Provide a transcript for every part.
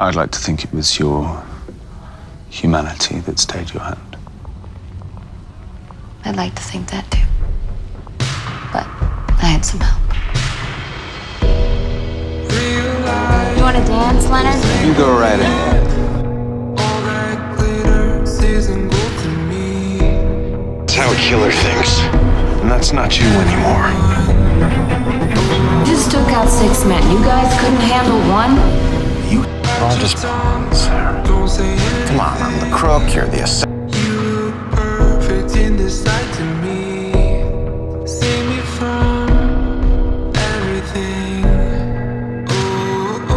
I'd like to think it was your humanity that stayed your hand. I'd like to think that too. But I had some help. You want to dance, Leonard? You go right ahead. That's how a killer thinks. And that's not you anymore. Just took out 6 men. You guys couldn't handle one? You all just pawns, Sarah. Come on, I'm the crook, you're the assassin. You perfect in this light to me. Save me from everything. Oh, oh.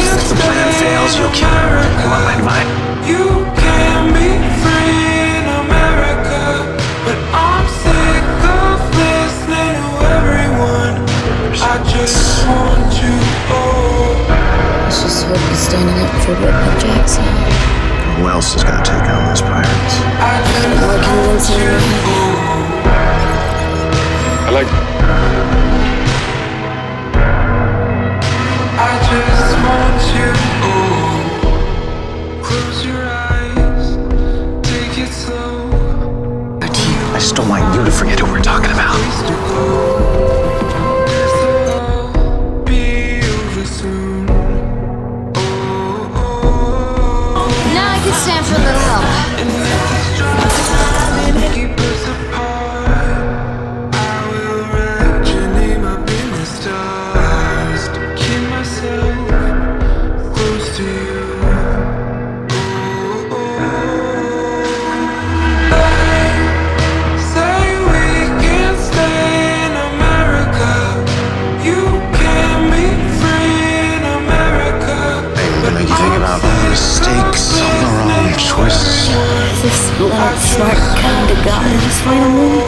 If the plan fails, you'll kill her. Come on, mind. You can be free in America, but I'm sick of listening to everyone. I just want you. Let's just hope he's standing up for Whitney Jackson. Who else is gonna take on those pirates? More convincing. I like. I just want you. Close your eyes, take it slow. I just don't want you to forget who we're talking about. Be over soon. Now I can stand for a little help. Keep us apart. I will write your name up in the stars to keep myself close to you. Say we can stay in America. You can be free in America. Hey, we're gonna make you think about all the mistakes, all the wrong choices. Is this Leonard Snart kind of got in his final move?